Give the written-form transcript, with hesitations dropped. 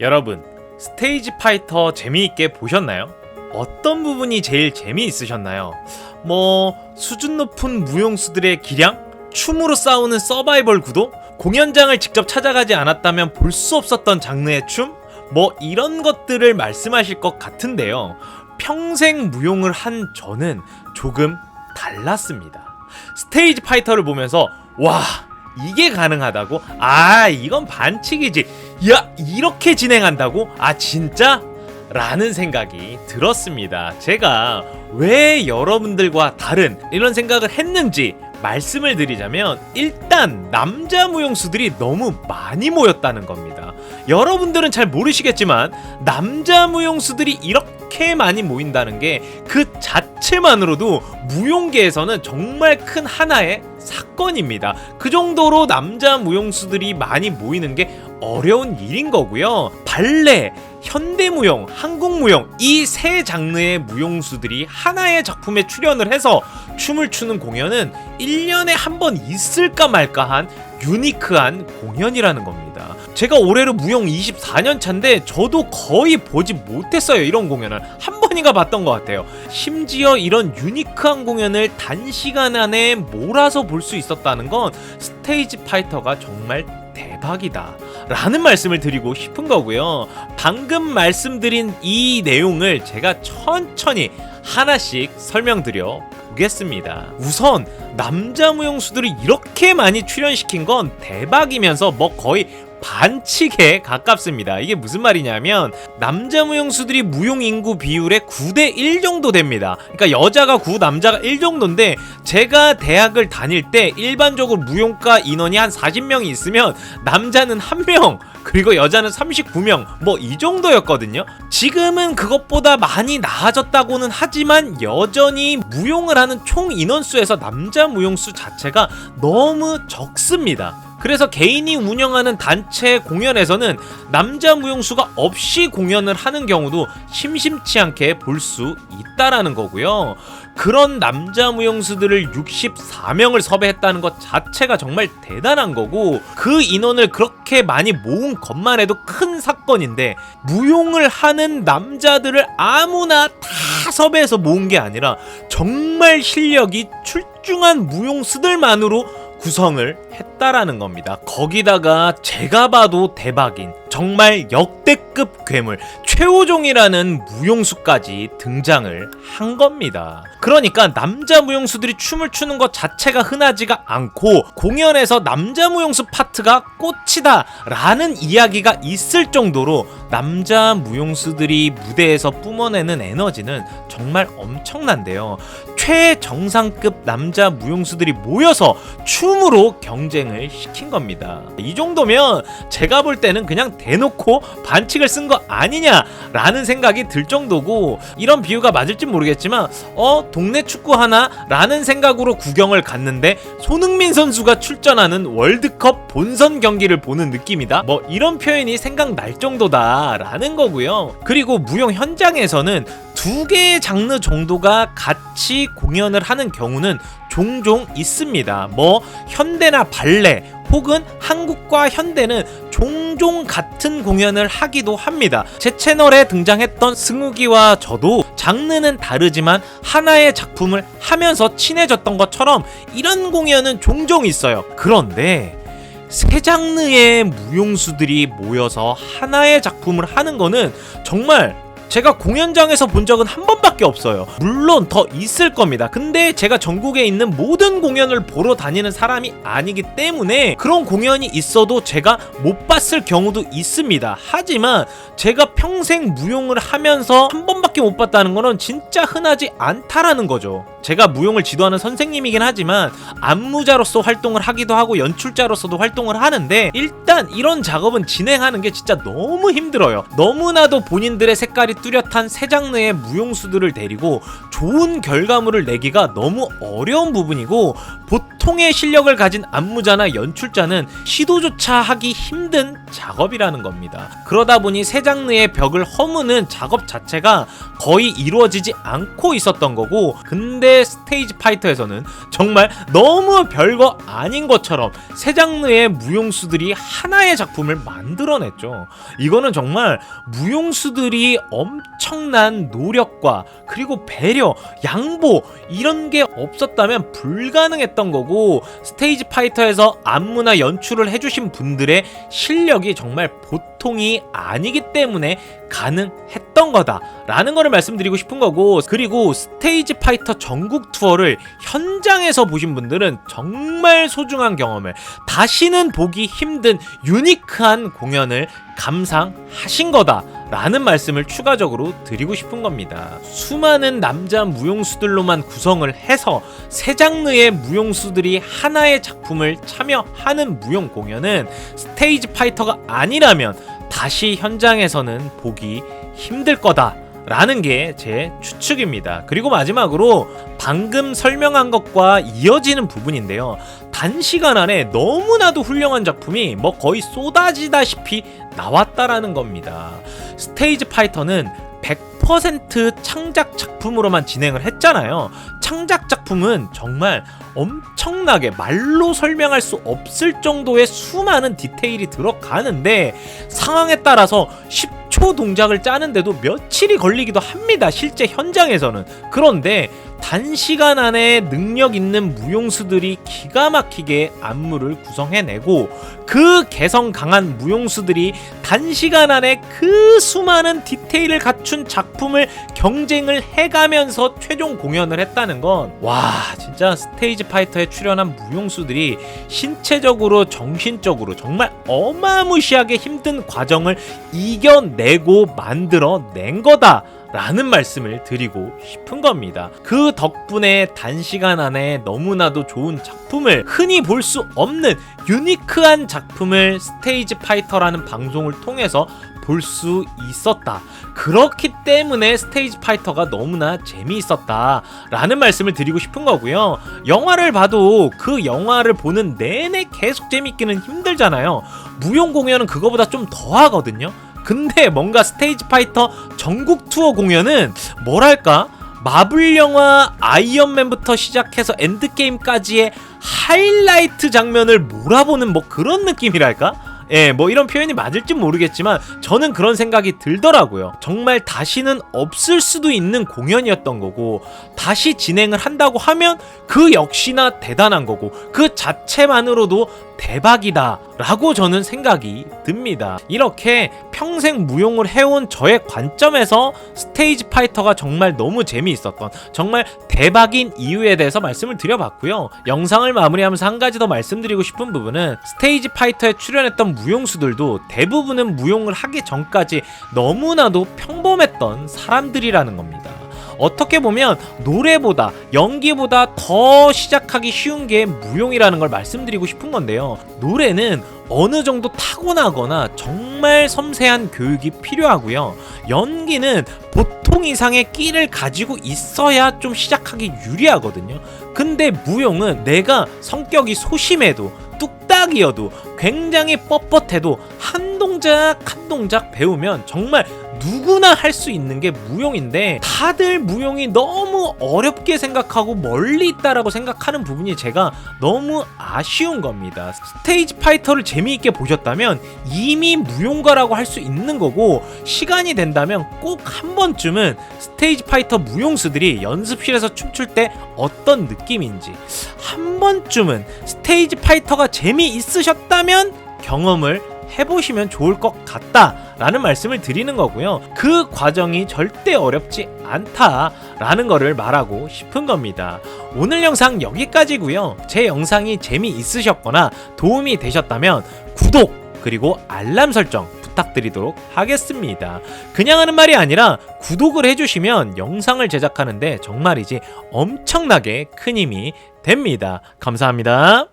여러분, 스테이지 파이터 재미있게 보셨나요? 어떤 부분이 제일 재미있으셨나요? 수준 높은 무용수들의 기량? 춤으로 싸우는 서바이벌 구도? 공연장을 직접 찾아가지 않았다면 볼 수 없었던 장르의 춤? 이런 것들을 말씀하실 것 같은데요. 평생 무용을 한 저는 조금 달랐습니다. 스테이지 파이터를 보면서 와, 이게 가능하다고? 이건 반칙이지. 야, 이렇게 진행한다고? 진짜? 라는 생각이 들었습니다. 제가 왜 여러분들과 다른 이런 생각을 했는지 말씀을 드리자면, 일단 남자 무용수들이 너무 많이 모였다는 겁니다. 여러분들은 잘 모르시겠지만 남자 무용수들이 이렇게 많이 모인다는 게 그 자체만으로도 무용계에서는 정말 큰 하나의 사건입니다. 그 정도로 남자 무용수들이 많이 모이는 게 어려운 일인 거고요. 발레, 현대무용, 한국무용, 이 세 장르의 무용수들이 하나의 작품에 출연을 해서 춤을 추는 공연은 1년에 한 번 있을까 말까한 유니크한 공연이라는 겁니다. 제가 올해로 무용 24년 차인데 저도 거의 보지 못했어요. 이런 공연을 한 번인가 봤던 것 같아요. 심지어 이런 유니크한 공연을 단시간 안에 몰아서 볼 수 있었다는 건 스테이지 파이터가 정말 대박이다 라는 말씀을 드리고 싶은 거고요. 방금 말씀드린 이 내용을 제가 천천히 하나씩 설명드려 보겠습니다. 우선 남자 무용수들이 이렇게 많이 출연시킨 건 대박이면서 거의 반칙에 가깝습니다. 이게 무슨 말이냐면, 남자 무용수들이 무용 인구 비율의 9대1 정도 됩니다. 그러니까 여자가 9, 남자가 1 정도인데, 제가 대학을 다닐 때 일반적으로 무용과 인원이 한 40명이 있으면 남자는 1명, 그리고 여자는 39명, 이 정도였거든요. 지금은 그것보다 많이 나아졌다고는 하지만 여전히 무용을 하는 총 인원수에서 남자 무용수 자체가 너무 적습니다. 그래서 개인이 운영하는 단체 공연에서는 남자 무용수가 없이 공연을 하는 경우도 심심치 않게 볼 수 있다라는 거고요. 그런 남자 무용수들을 64명을 섭외했다는 것 자체가 정말 대단한 거고, 그 인원을 그렇게 많이 모은 것만 해도 큰 사건인데, 무용을 하는 남자들을 아무나 다 섭외해서 모은 게 아니라 정말 실력이 출중한 무용수들만으로 구성을 했다라는 겁니다. 거기다가 제가 봐도 대박인 정말 역대급 괴물 최호종이라는 무용수까지 등장을 한 겁니다. 그러니까 남자 무용수들이 춤을 추는 것 자체가 흔하지가 않고, 공연에서 남자 무용수 파트가 꽃이다 라는 이야기가 있을 정도로 남자 무용수들이 무대에서 뿜어내는 에너지는 정말 엄청난데요. 최정상급 남자 무용수들이 모여서 춤으로 경쟁을 시킨 겁니다. 이 정도면 제가 볼 때는 그냥 대놓고 반칙을 쓴 거 아니냐라는 생각이 들 정도고, 이런 비유가 맞을지 모르겠지만 동네 축구 하나? 라는 생각으로 구경을 갔는데 손흥민 선수가 출전하는 월드컵 본선 경기를 보는 느낌이다? 이런 표현이 생각날 정도다 라는 거고요. 그리고 무용 현장에서는 두 개의 장르 정도가 같이 공연을 하는 경우는 종종 있습니다. 현대나 발레 혹은 한국과 현대는 종종 같은 공연을 하기도 합니다. 제 채널에 등장했던 승욱이와 저도 장르는 다르지만 하나의 작품을 하면서 친해졌던 것처럼 이런 공연은 종종 있어요. 그런데 세 장르의 무용수들이 모여서 하나의 작품을 하는 거는 정말 제가 공연장에서 본 적은 한 번밖에 없어요. 물론 더 있을 겁니다. 근데 제가 전국에 있는 모든 공연을 보러 다니는 사람이 아니기 때문에 그런 공연이 있어도 제가 못 봤을 경우도 있습니다. 하지만 제가 평생 무용을 하면서 한 번밖에 못 봤다는 거는 진짜 흔하지 않다라는 거죠. 제가 무용을 지도하는 선생님이긴 하지만 안무자로서 활동을 하기도 하고 연출자로서도 활동을 하는데, 일단 이런 작업은 진행하는 게 진짜 너무 힘들어요. 너무나도 본인들의 색깔이 뚜렷한 세 장르의 무용수들을 데리고 좋은 결과물을 내기가 너무 어려운 부분이고, 보통의 실력을 가진 안무자나 연출자는 시도조차 하기 힘든 작업이라는 겁니다. 그러다 보니 세 장르의 벽을 허무는 작업 자체가 거의 이루어지지 않고 있었던 거고, 근데 근데 스테이지 파이터에서는 정말 너무 별거 아닌 것처럼 세 장르의 무용수들이 하나의 작품을 만들어냈죠. 이거는 정말 무용수들이 엄청난 노력과 그리고 배려, 양보 이런 게 없었다면 불가능했던 거고, 스테이지 파이터에서 안무나 연출을 해주신 분들의 실력이 정말 보통이 아니기 때문에 가능했던 거다라는 거를 말씀드리고 싶은 거고, 그리고 스테이지 파이터 전국 투어를 현장에서 보신 분들은 정말 소중한 경험을, 다시는 보기 힘든 유니크한 공연을 감상하신 거다라는 말씀을 추가적으로 드리고 싶은 겁니다. 수많은 남자 무용수들로만 구성을 해서 세 장르의 무용수들이 하나의 작품을 참여하는 무용 공연은 스테이지 파이터가 아니라면 다시 현장에서는 보기 힘들 거다 라는 게 제 추측입니다. 그리고 마지막으로 방금 설명한 것과 이어지는 부분인데요, 단시간 안에 너무나도 훌륭한 작품이 거의 쏟아지다시피 나왔다라는 겁니다. 스테이지 파이터는 100% 창작 작품으로만 진행을 했잖아요. 창작 작품은 정말 엄청나게 말로 설명할 수 없을 정도의 수많은 디테일이 들어가는데, 상황에 따라서 10초 동작을 짜는데도 며칠이 걸리기도 합니다, 실제 현장에서는. 그런데 단시간 안에 능력 있는 무용수들이 기가 막히게 안무를 구성해내고, 그 개성 강한 무용수들이 단시간 안에 그 수많은 디테일을 갖춘 작품을 경쟁을 해가면서 최종 공연을 했다는 건, 와, 진짜 스테이지 파이터에 출연한 무용수들이 신체적으로 정신적으로 정말 어마무시하게 힘든 과정을 이겨내고 만들어낸 거다 라는 말씀을 드리고 싶은 겁니다. 그 덕분에 단시간 안에 너무나도 좋은 작품을, 흔히 볼 수 없는 유니크한 작품을 스테이지 파이터라는 방송을 통해서 볼 수 있었다. 그렇기 때문에 스테이지 파이터가 너무나 재미있었다 라는 말씀을 드리고 싶은 거고요. 영화를 봐도 그 영화를 보는 내내 계속 재밌기는 힘들잖아요. 무용 공연은 그거보다 좀 더 하거든요. 근데 뭔가 스테이지 파이터 전국 투어 공연은 뭐랄까, 마블 영화 아이언맨부터 시작해서 엔드게임까지의 하이라이트 장면을 몰아보는 그런 느낌이랄까? 예, 이런 표현이 맞을지 모르겠지만 저는 그런 생각이 들더라고요. 정말 다시는 없을 수도 있는 공연이었던 거고, 다시 진행을 한다고 하면 그 역시나 대단한 거고, 그 자체만으로도 대박이다 라고 저는 생각이 듭니다. 이렇게 평생 무용을 해온 저의 관점에서 스테이지 파이터가 정말 너무 재미있었던, 정말 대박인 이유에 대해서 말씀을 드려봤고요. 영상을 마무리하면서 한 가지 더 말씀드리고 싶은 부분은, 스테이지 파이터에 출연했던 무용수들도 대부분은 무용을 하기 전까지 너무나도 평범했던 사람들이라는 겁니다. 어떻게 보면 노래보다, 연기보다 더 시작하기 쉬운 게 무용이라는 걸 말씀드리고 싶은 건데요. 노래는 어느 정도 타고나거나 정말 섬세한 교육이 필요하고요. 연기는 보통 이상의 끼를 가지고 있어야 좀 시작하기 유리하거든요. 근데 무용은 내가 성격이 소심해도, 뚝딱이어도, 굉장히 뻣뻣해도 한 동작 한 동작 배우면 정말 누구나 할 수 있는 게 무용인데, 다들 무용이 너무 어렵게 생각하고 멀리 있다라고 생각하는 부분이 제가 너무 아쉬운 겁니다. 스테이지 파이터를 재미있게 보셨다면 이미 무용가라고 할 수 있는 거고, 시간이 된다면 꼭 한 번쯤은 스테이지 파이터 무용수들이 연습실에서 춤출 때 어떤 느낌인지 한 번쯤은, 스테이지 파이터가 재미있으셨다면 경험을 해보시면 좋을 것 같다 라는 말씀을 드리는 거고요. 그 과정이 절대 어렵지 않다 라는 거를 말하고 싶은 겁니다. 오늘 영상 여기까지고요. 제 영상이 재미있으셨거나 도움이 되셨다면 구독 그리고 알람 설정 부탁드리도록 하겠습니다. 그냥 하는 말이 아니라 구독을 해주시면 영상을 제작하는데 정말이지 엄청나게 큰 힘이 됩니다. 감사합니다.